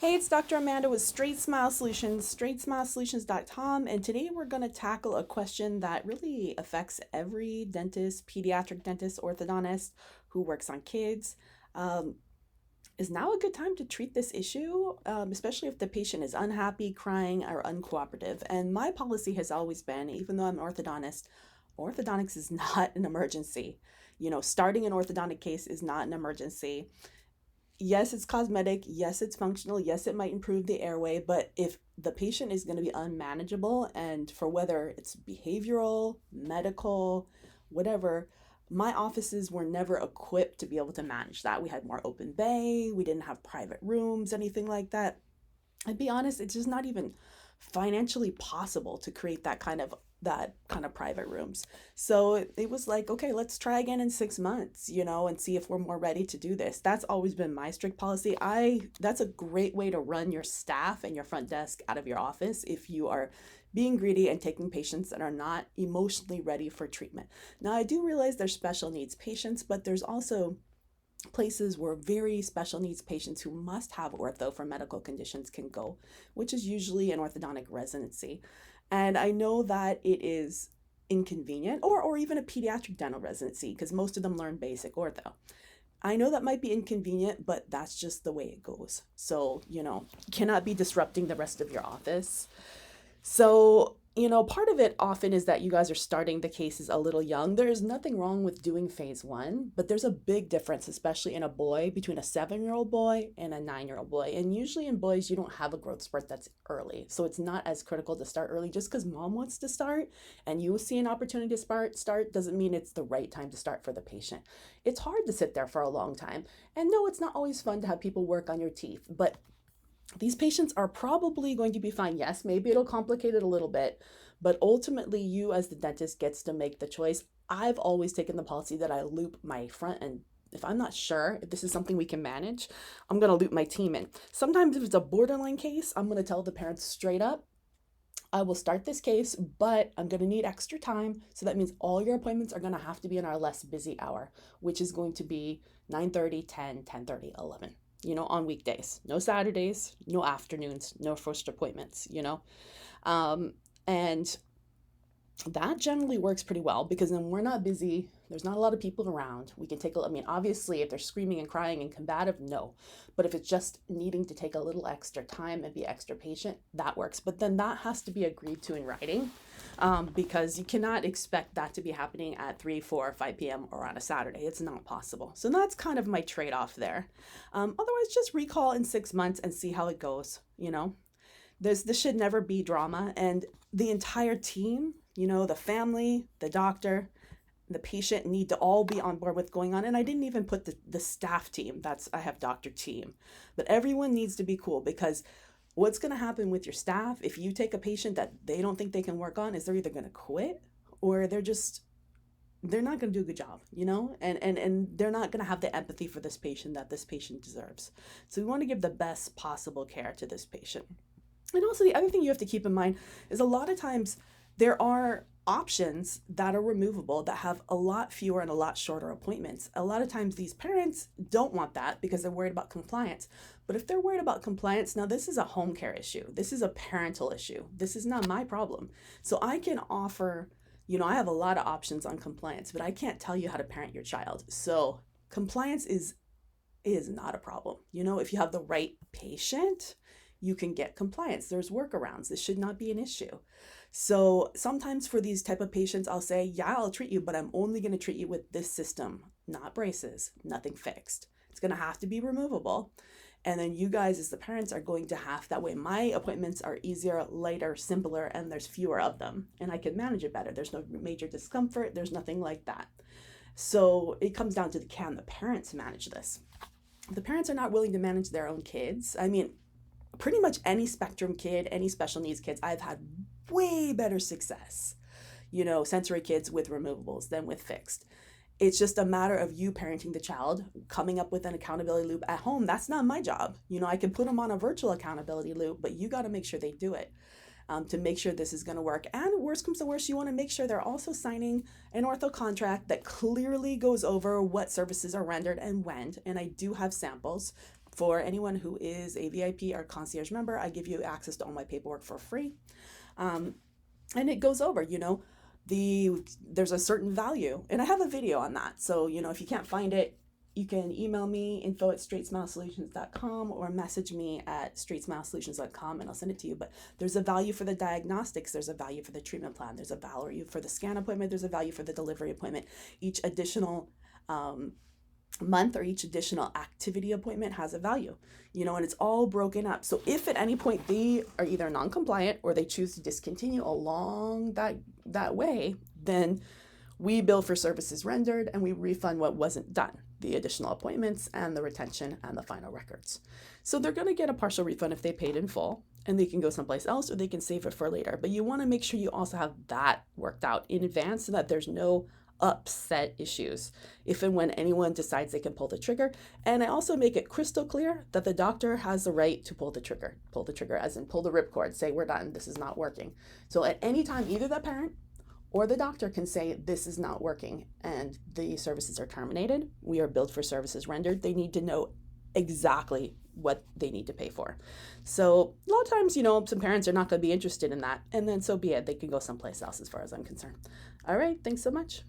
Hey, it's Dr. Amanda with Straightsmile Solutions, straightsmilesolutions.com, and today we're going to tackle a question that really affects every dentist, pediatric dentist, orthodontist who works on kids. Um, is now a good time to treat this issue, especially if the patient is unhappy, crying, or uncooperative? And my policy has always been, even though I'm an orthodontist, orthodontics is not an emergency. Starting an orthodontic case is not an emergency. Yes, it's cosmetic. Yes, it's functional. Yes, it might improve the airway. But if the patient is going to be unmanageable, and for whether it's behavioral, medical, whatever, my offices were never equipped to be able to manage that. We had more open bay, we didn't have private rooms, anything like that. I'd be honest, it's just not even financially possible to create that kind of private rooms. So it was like, okay, let's try again in 6 months, and see if we're more ready to do this. That's always been my strict policy. That's a great way to run your staff and your front desk out of your office if you are being greedy and taking patients that are not emotionally ready for treatment. Now, I do realize there's special needs patients, but there's also places where very special needs patients who must have ortho for medical conditions can go, which is usually an orthodontic residency. And I know that it is inconvenient, or even a pediatric dental residency, because most of them learn basic ortho. I know that might be inconvenient, but that's just the way it goes. So, cannot be disrupting the rest of your office. So, part of it often is that you guys are starting the cases a little young. There's nothing wrong with doing phase one, but there's a big difference, especially in a boy, between a 7-year-old boy and a 9-year-old boy. And usually in boys, you don't have a growth spurt that's early. So it's not as critical to start early. Just because mom wants to start and you see an opportunity to start doesn't mean it's the right time to start for the patient. It's hard to sit there for a long time. And no, it's not always fun to have people work on your teeth, but these patients are probably going to be fine. Yes, maybe it'll complicate it a little bit, but ultimately you as the dentist gets to make the choice. I've always taken the policy that I loop my front, and if I'm not sure if this is something we can manage, I'm going to loop my team in. Sometimes if it's a borderline case, I'm going to tell the parents straight up, I will start this case, but I'm going to need extra time. So that means all your appointments are going to have to be in our less busy hour, which is going to be 9:30, 10, 10:30, 11, on weekdays. No Saturdays, no afternoons, no first appointments, and that generally works pretty well because then we're not busy. There's not a lot of people around. We can take obviously, if they're screaming and crying and combative, no. But if it's just needing to take a little extra time and be extra patient, that works. But then that has to be agreed to in writing, because you cannot expect that to be happening at 3, 4, 5 p.m. or on a Saturday. It's not possible. So that's kind of my trade-off there. Otherwise, just recall in 6 months and see how it goes. This should never be drama, and the entire team, the family, the doctor, the patient need to all be on board with going on. And I didn't even put the staff team. I have doctor team, but everyone needs to be cool, because what's going to happen with your staff if you take a patient that they don't think they can work on is they're either going to quit, or they're not going to do a good job, and they're not going to have the empathy for this patient that this patient deserves. So we want to give the best possible care to this patient. And also, the other thing you have to keep in mind is a lot of times there are options that are removable that have a lot fewer and a lot shorter appointments. A lot of times these parents don't want that because they're worried about compliance. But if they're worried about compliance, now this is a home care issue. This is a parental issue. This is not my problem. So I can offer, I have a lot of options on compliance, but I can't tell you how to parent your child. So compliance is not a problem. If you have the right patient, you can get compliance. There's workarounds. This should not be an issue. So sometimes for these type of patients, I'll say, yeah, I'll treat you, but I'm only going to treat you with this system, not braces, nothing fixed. It's going to have to be removable. And then you guys as the parents are going to have, that way my appointments are easier, lighter, simpler, and there's fewer of them. And I can manage it better. There's no major discomfort. There's nothing like that. So it comes down to, can the parents manage this? If the parents are not willing to manage their own kids, pretty much any spectrum kid, any special needs kids, I've had way better success, sensory kids with removables than with fixed. It's just a matter of you parenting the child, coming up with an accountability loop at home. That's not my job. I can put them on a virtual accountability loop, but you got to make sure they do it, to make sure this is going to work. And worst comes to worst, you want to make sure they're also signing an ortho contract that clearly goes over what services are rendered and when. And I do have samples. For anyone who is a VIP or concierge member, I give you access to all my paperwork for free. And it goes over, there's a certain value, and I have a video on that. So, if you can't find it, you can email me, info@straightsmilesolutions.com, or message me at straightsmilesolutions.com and I'll send it to you. But there's a value for the diagnostics, there's a value for the treatment plan, there's a value for the scan appointment, there's a value for the delivery appointment. Each additional month or each additional activity appointment has a value, and it's all broken up. So if at any point they are either non-compliant or they choose to discontinue along that way, then we bill for services rendered and we refund what wasn't done, the additional appointments and the retention and the final records. So they're going to get a partial refund if they paid in full, and they can go someplace else or they can save it for later. But you want to make sure you also have that worked out in advance so that there's no upset issues if and when anyone decides they can pull the trigger. And I also make it crystal clear that the doctor has the right to pull the trigger as in pull the ripcord, say we're done, this is not working. So at any time, either the parent or the doctor can say this is not working and the services are terminated. We are billed for services rendered. They need to know exactly what they need to pay for. So a lot of times, some parents are not going to be interested in that, and then so be it. They can go someplace else as far as I'm concerned. All right, thanks so much.